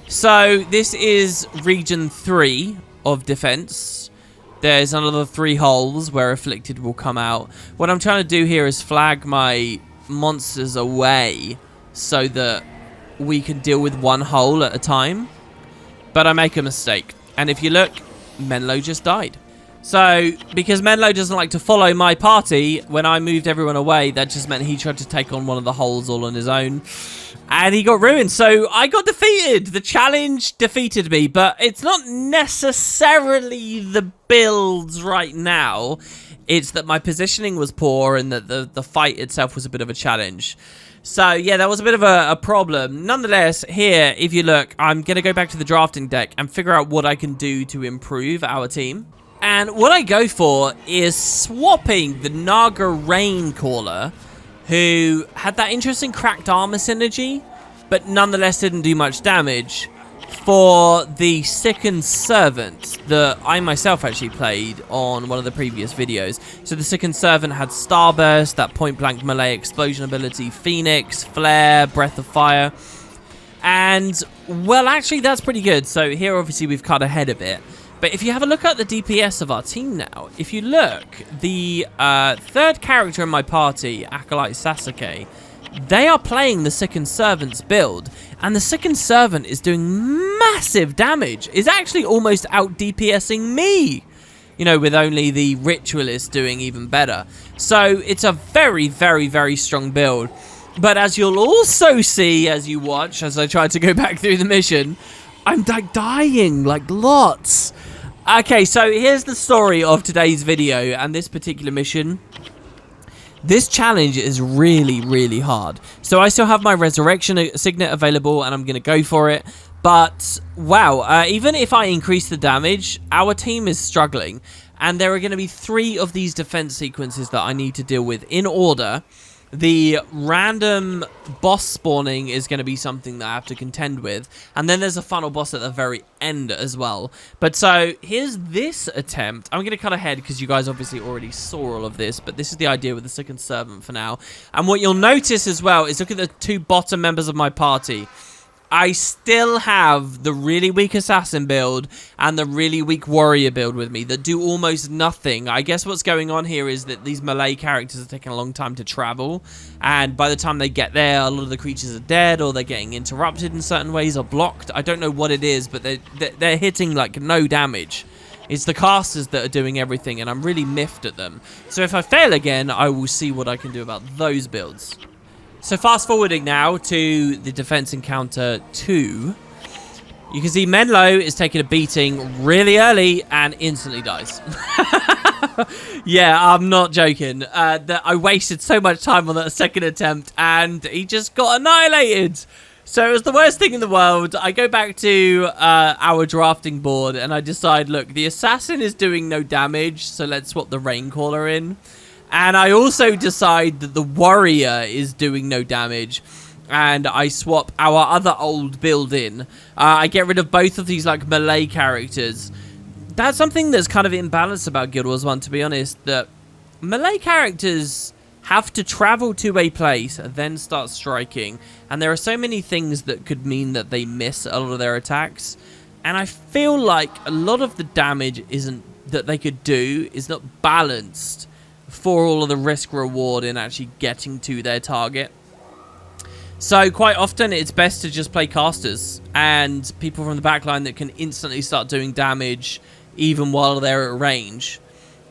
So this is region 3 of defense. There's another 3 holes where afflicted will come out. What I'm trying to do here is flag my monsters away so that we can deal with one hole at a time. But I make a mistake. And if you look, Menlo just died. So, because Menlo doesn't like to follow my party, when I moved everyone away, that just meant he tried to take on one of the holes all on his own. And he got ruined, so I got defeated. The challenge defeated me, but it's not necessarily the builds right now. It's that my positioning was poor and that the fight itself was a bit of a challenge. So, yeah, that was a bit of a problem. Nonetheless, here, if you look, I'm going to go back to the drafting deck and figure out what I can do to improve our team. And what I go for is swapping the Naga Raincaller, who had that interesting cracked armor synergy, but nonetheless didn't do much damage, for the Sickened Servant that I myself actually played on one of the previous videos. So the Sickened Servant had Starburst, that point-blank melee explosion ability, Phoenix, Flare, Breath of Fire, and, well, actually that's pretty good. So here obviously we've cut ahead a bit. But if you have a look at the DPS of our team now, if you look, the third character in my party, Acolyte Sasuke, they are playing the Sickened Servant's build, and the Sickened Servant is doing massive damage. Is actually almost out DPSing me, you know, with only the Ritualist doing even better. So it's a very, very, very strong build. But as you'll also see as you watch, as I try to go back through the mission, I'm like dying, like lots. Okay, so here's the story of today's video and this particular mission. This challenge is really, really hard. So I still have my Resurrection Signet available and I'm going to go for it. But, wow, even if I increase the damage, our team is struggling. And there are going to be 3 of these defense sequences that I need to deal with in order. The random boss spawning is going to be something that I have to contend with. And then there's a final boss at the very end as well. But so, here's this attempt. I'm going to cut ahead because you guys obviously already saw all of this. But this is the idea with the Sickened Servant for now. And what you'll notice as well is look at the 2 bottom members of my party. I still have the really weak assassin build and the really weak warrior build with me that do almost nothing. I guess what's going on here is that these melee characters are taking a long time to travel, and by the time they get there, a lot of the creatures are dead or they're getting interrupted in certain ways or blocked. I don't know what it is, but they're hitting like no damage. It's the casters that are doing everything, and I'm really miffed at them. So if I fail again, I will see what I can do about those builds. So fast forwarding now to the defense encounter 2, you can see Menlo is taking a beating really early and instantly dies. Yeah, I'm not joking. That I wasted so much time on that second attempt and he just got annihilated. So it was the worst thing in the world. I go back to our drafting board and I decide, look, the assassin is doing no damage, so let's swap the Raincaller in. And I also decide that the warrior is doing no damage. And I swap our other old build in. I get rid of both of these like melee characters. That's something that's kind of imbalanced about Guild Wars 1, to be honest. That melee characters have to travel to a place and then start striking. And there are so many things that could mean that they miss a lot of their attacks. And I feel like a lot of the damage that they could do is not balanced for all of the risk reward in actually getting to their target. So quite often it's best to just play casters and people from the backline that can instantly start doing damage even while they're at range.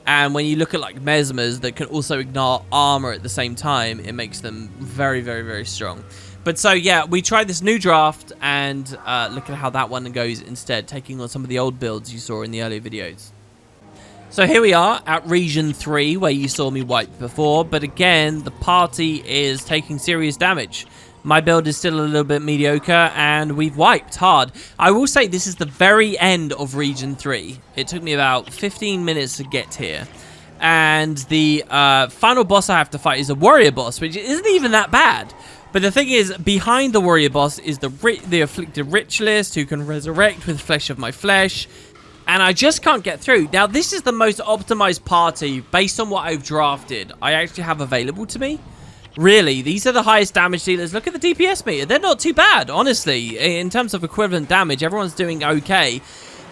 And when you look at like Mesmers that can also ignore armor at the same time, it makes them very, very, very strong. But so yeah, we tried this new draft, and look at how that one goes instead, taking on some of the old builds you saw in the earlier videos. So here we are at Region 3, where you saw me wipe before, but again, the party is taking serious damage. My build is still a little bit mediocre, and we've wiped hard. I will say this is the very end of Region 3. It took me about 15 minutes to get here. And the final boss I have to fight is a warrior boss, which isn't even that bad. But the thing is, behind the warrior boss is the afflicted ritualist who can resurrect with flesh of my flesh. And I just can't get through. Now, this is the most optimized party based on what I've drafted I actually have available to me. Really, these are the highest damage dealers. Look at the DPS meter. They're not too bad, honestly. In terms of equivalent damage, everyone's doing okay.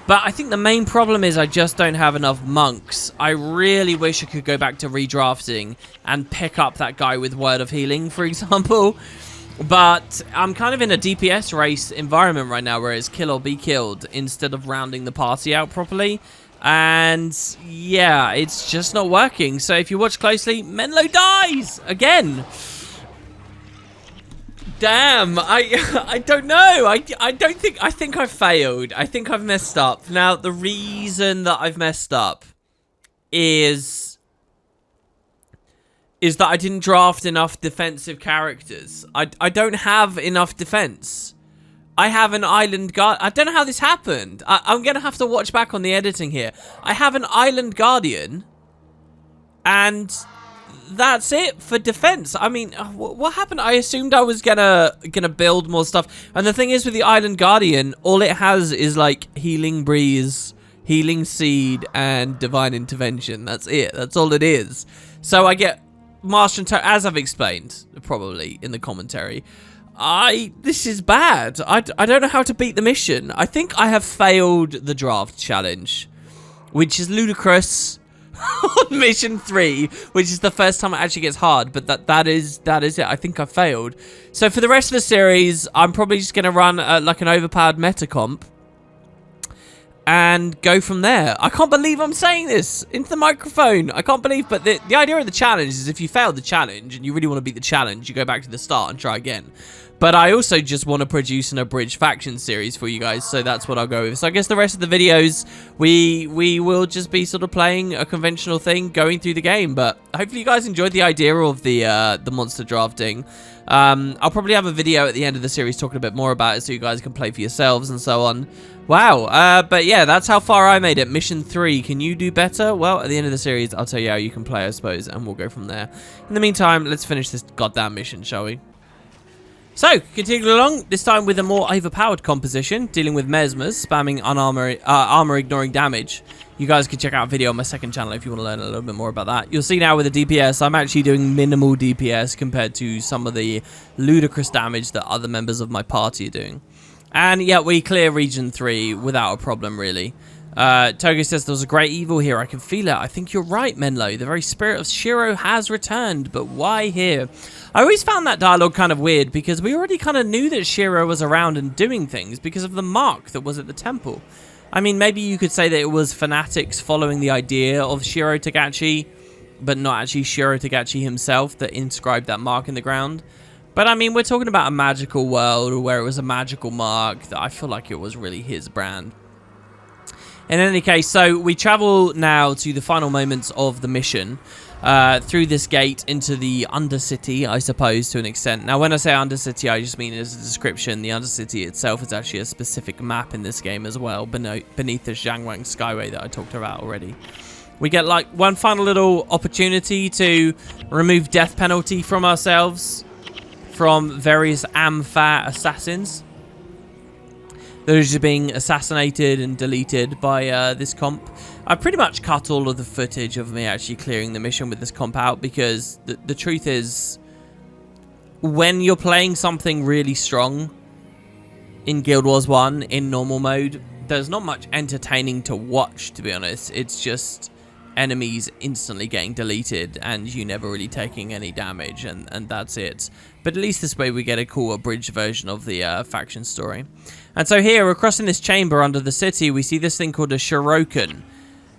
But I think the main problem is I just don't have enough monks. I really wish I could go back to redrafting and pick up that guy with Word of Healing, for example. But I'm kind of in a DPS race environment right now where it's kill or be killed instead of rounding the party out properly. And yeah, it's just not working. So if you watch closely, Menlo dies again. Damn, I don't know. I think I've failed. I think I've messed up. Now, the reason that I've messed up is that I didn't draft enough defensive characters. I don't have enough defense. I have an island guard. I don't know how this happened. I'm going to have to watch back on the editing here. I have an island guardian, and that's it for defense. I mean, what happened? I assumed I was gonna build more stuff. And the thing is, with the island guardian, all it has is like healing breeze, healing seed, and divine intervention. That's it. That's all it is. So I get Martian, as I've explained probably in the commentary. This is bad. I don't know how to beat the mission. I think I have failed the draft challenge, which is ludicrous on mission 3, which is the first time it actually gets hard, but that is it. I think I failed. So for the rest of the series, I'm probably just going to run like an overpowered meta comp and go from there. I can't believe I'm saying this into the microphone. I can't believe, but the idea of the challenge is if you fail the challenge and you really want to beat the challenge, you go back to the start and try again. But I also just want to produce an abridged faction series for you guys, so that's what I'll go with. So I guess the rest of the videos, we will just be sort of playing a conventional thing, going through the game. But hopefully you guys enjoyed the idea of the monster drafting. I'll probably have a video at the end of the series talking a bit more about it, so you guys can play for yourselves and so on. Wow, but yeah, that's how far I made it. Mission 3, can you do better? Well, at the end of the series, I'll tell you how you can play, I suppose, and we'll go from there. In the meantime, let's finish this goddamn mission, shall we? So, continuing along, this time with a more overpowered composition, dealing with Mesmers, spamming armor ignoring damage. You guys can check out a video on my second channel if you want to learn a little bit more about that. You'll see now with the DPS, I'm actually doing minimal DPS compared to some of the ludicrous damage that other members of my party are doing. And yeah, we clear Region 3 without a problem, really. Togo says, there was a great evil here. I can feel it. I think you're right, Menlo. The very spirit of Shiro has returned, but why here? I always found that dialogue kind of weird because we already kind of knew that Shiro was around and doing things because of the mark that was at the temple. I mean, maybe you could say that it was fanatics following the idea of Shiro Tagachi, but not actually Shiro Tagachi himself that inscribed that mark in the ground. But I mean, we're talking about a magical world where it was a magical mark that I feel like it was really his brand. In any case, so we travel now to the final moments of the mission through this gate into the Undercity, I suppose, to an extent. Now, when I say Undercity, I just mean as a description. The Undercity itself is actually a specific map in this game as well, beneath the Zhangwang Skyway that I talked about already. We get like one final little opportunity to remove death penalty from ourselves from various Amphat assassins. They're just being assassinated and deleted by this comp. I pretty much cut all of the footage of me actually clearing the mission with this comp out because the truth is, when you're playing something really strong in Guild Wars 1 in normal mode, there's not much entertaining to watch, to be honest. It's just enemies instantly getting deleted and you never really taking any damage, and that's it. But at least this way we get a cool abridged version of the faction story. And so here, we're crossing this chamber under the city, we see this thing called a Shuriken.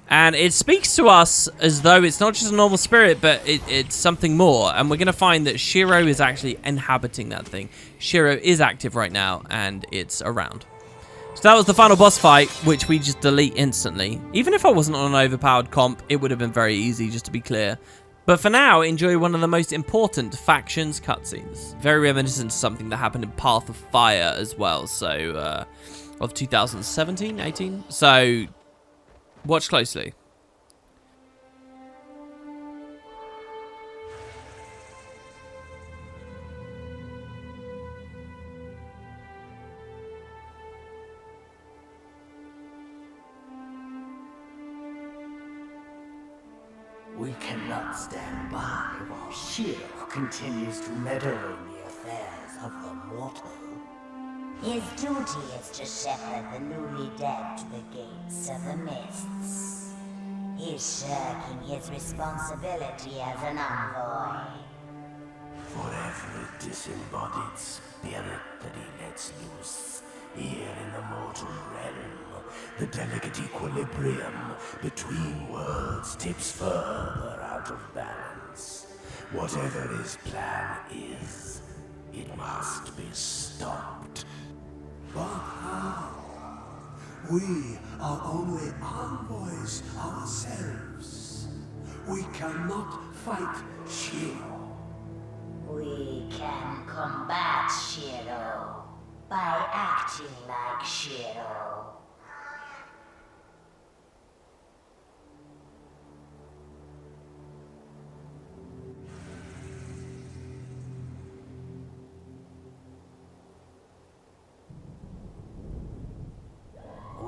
And it speaks to us as though it's not just a normal spirit, but it's something more. And we're going to find that Shiro is actually inhabiting that thing. Shiro is active right now, and it's around. So that was the final boss fight, which we just delete instantly. Even if I wasn't on an overpowered comp, it would have been very easy, just to be clear. But for now, enjoy one of the most important factions cutscenes. Very reminiscent to something that happened in Path of Fire as well. So, of 2017, 18? So, watch closely. We cannot stand by while Shiro continues to meddle in the affairs of the mortal. His duty is to shepherd the newly dead to the gates of the mists. He's shirking his responsibility as an envoy. For every disembodied spirit that he lets loose here in the mortal realm, the delicate equilibrium between worlds tips further out of balance. Whatever his plan is, it must be stopped. But how? We are only envoys ourselves. We cannot fight Shiro. We can combat Shiro by acting like Shiro.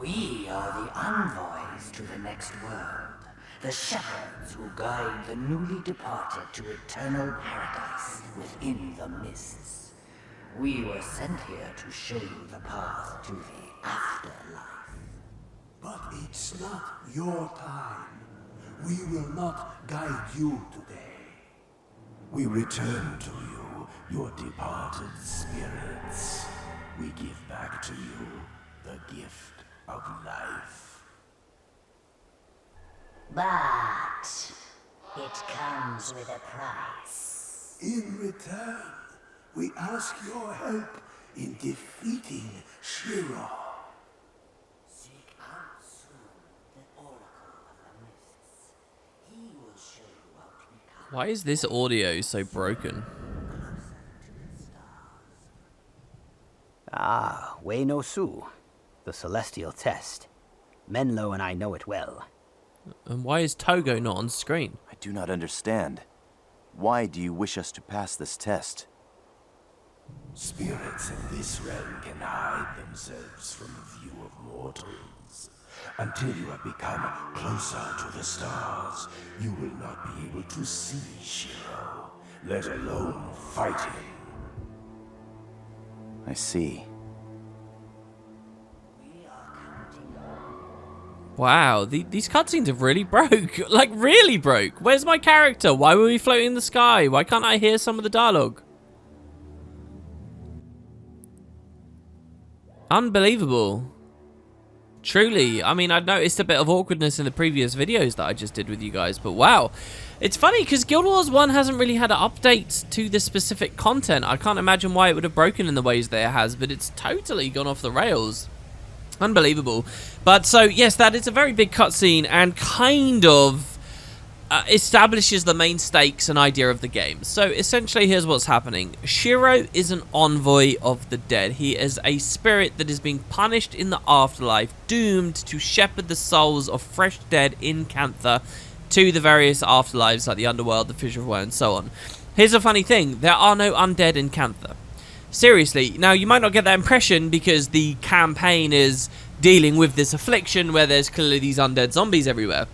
We are the envoys to the next world, the shepherds who guide the newly departed to eternal paradise within the mists. We were sent here to show you the path to the afterlife. But it's not your time. We will not guide you today. We return to you, your departed spirits. We give back to you the gift of life. But it comes with a price. In return, we ask your help in defeating Shiro. Seek out soon the Oracle of the Mists. He will show you how to become Why is this audio so broken? Ah, Wei no Su, the celestial test. Menlo and I know it well. And why is Togo not on screen? I do not understand. Why do you wish us to pass this test? Spirits in this realm can hide themselves from the view of mortals. Until you have become closer to the stars, you will not be able to see Shiro, let alone fight him. I see. Wow, these cutscenes have really broke. Like, really broke. Where's my character? Why were we floating in the sky? Why can't I hear some of the dialogue? Unbelievable. Truly. I mean, I'd noticed a bit of awkwardness in the previous videos that I just did with you guys, but wow. It's funny, because Guild Wars 1 hasn't really had updates to this specific content. I can't imagine why it would have broken in the ways that it has, but it's totally gone off the rails. Unbelievable. But so, yes, that is a very big cutscene and kind of establishes the main stakes and idea of the game. So essentially, here's what's happening. Shiro is an envoy of the dead. He is a spirit that is being punished in the afterlife, doomed to shepherd the souls of fresh dead in Cantha to the various afterlives like the underworld, the Fissure of Woe, and so on. Here's a funny thing. There are no undead in Cantha. Seriously. Now, you might not get that impression because the campaign is dealing with this affliction where there's clearly these undead zombies everywhere.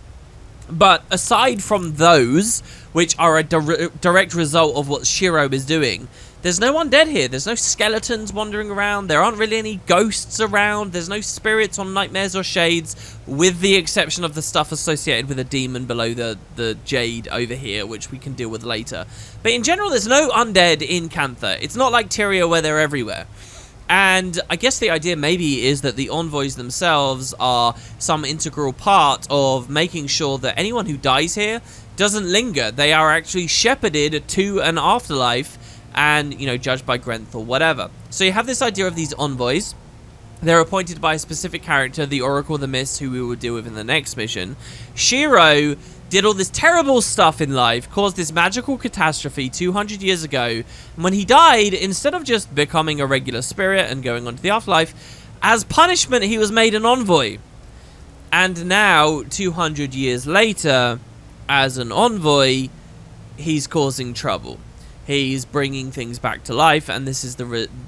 But aside from those, which are a direct result of what Shiro is doing, There's no undead here. There's no skeletons wandering around. There aren't really any ghosts around. There's no spirits or nightmares or shades, with the exception of the stuff associated with a demon below the jade over here, which we can deal with later. But in general, there's no undead in Cantha. It's not like Tyria where they're everywhere. And I guess the idea maybe is that the envoys themselves are some integral part of making sure that anyone who dies here doesn't linger. They are actually shepherded to an afterlife and, you know, judged by Grenth or whatever. So you have this idea of these envoys. They're appointed by a specific character, the Oracle of the Mist, who we will deal with in the next mission. Shiro did all this terrible stuff in life, caused this magical catastrophe 200 years ago, and when he died, instead of just becoming a regular spirit and going on to the afterlife, as punishment he was made an envoy. And now, 200 years later, as an envoy, he's causing trouble. He's bringing things back to life, and this is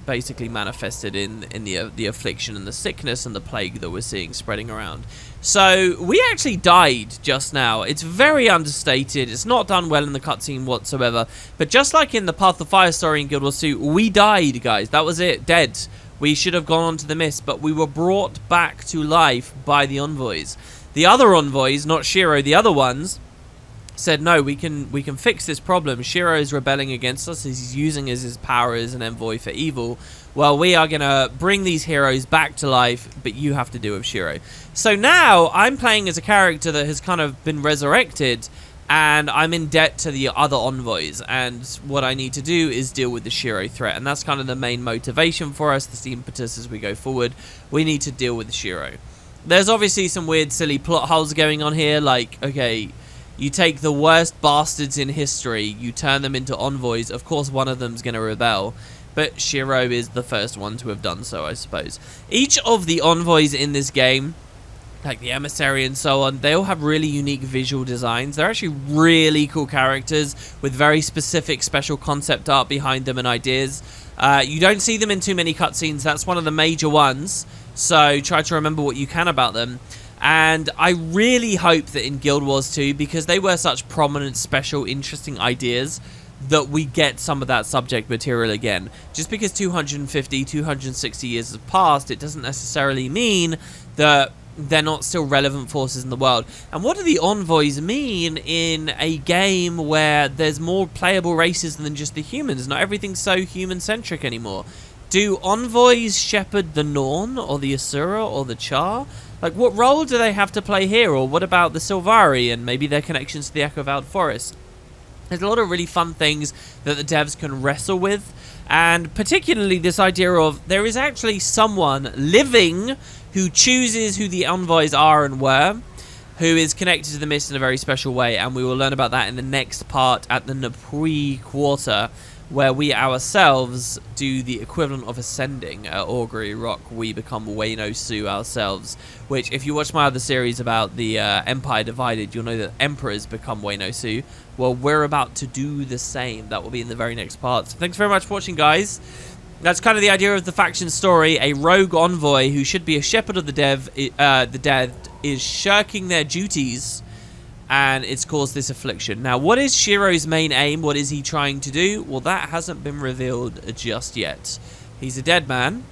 basically manifested in the affliction and the sickness and the plague that we're seeing spreading around. So we actually died just now. It's very understated. It's not done well in the cutscene whatsoever. But just like in the Path of Fire story in Guild Wars 2, we died, guys. That was it. Dead. We should have gone on to the mist, but we were brought back to life by the envoys. The other envoys, not Shiro, the other ones, said, no, we can fix this problem. Shiro is rebelling against us. He's using his power as an envoy for evil. Well, we are going to bring these heroes back to life, but you have to deal with Shiro. So now I'm playing as a character that has kind of been resurrected, and I'm in debt to the other envoys, and what I need to do is deal with the Shiro threat, and that's kind of the main motivation for us, the impetus as we go forward. We need to deal with Shiro. There's obviously some weird, silly plot holes going on here, like, okay, you take the worst bastards in history, you turn them into envoys, of course one of them's going to rebel, but Shiro is the first one to have done so, I suppose. Each of the envoys in this game, like the emissary and so on, they all have really unique visual designs. They're actually really cool characters with very specific special concept art behind them and ideas. You don't see them in too many cutscenes, that's one of the major ones, so try to remember what you can about them. And I really hope that in Guild Wars 2, because they were such prominent, special, interesting ideas, that we get some of that subject material again. Just because 250, 260 years have passed, it doesn't necessarily mean that they're not still relevant forces in the world. And what do the envoys mean in a game where there's more playable races than just the humans? Not everything's so human-centric anymore. Do envoys shepherd the Norn, or the Asura, or the Char? Like, what role do they have to play here? Or what about the Sylvari and maybe their connections to the Echo Valley Forest? There's a lot of really fun things that the devs can wrestle with. And particularly this idea of there is actually someone living who chooses who the envoys are and were, who is connected to the mist in a very special way. And we will learn about that in the next part at the Napui Quarter, where we ourselves do the equivalent of ascending at Augury Rock. We become Wayno Su ourselves, which, if you watch my other series about the Empire Divided, you'll know that Emperors become Wayno Su. Well, we're about to do the same. That will be in the very next part. So thanks very much for watching, guys. That's kind of the idea of the faction story. A rogue envoy who should be a shepherd of the dead is shirking their duties, and it's caused this affliction. Now, what is Shiro's main aim? What is he trying to do? Well, that hasn't been revealed just yet. He's a dead man,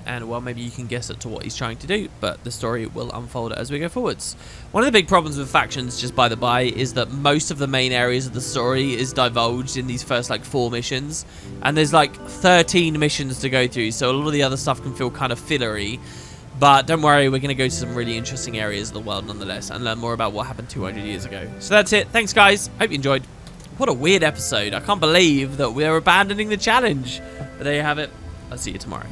and, well, maybe you can guess at to what he's trying to do, but the story will unfold as we go forwards. One of the big problems with factions, just by the by, is that most of the main areas of the story is divulged in these first, like, 4 missions, and there's, like, 13 missions to go through, so a lot of the other stuff can feel kind of fillery. But don't worry, we're going to go to some really interesting areas of the world nonetheless and learn more about what happened 200 years ago. So that's it. Thanks, guys. Hope you enjoyed. What a weird episode. I can't believe that we're abandoning the challenge. But there you have it. I'll see you tomorrow.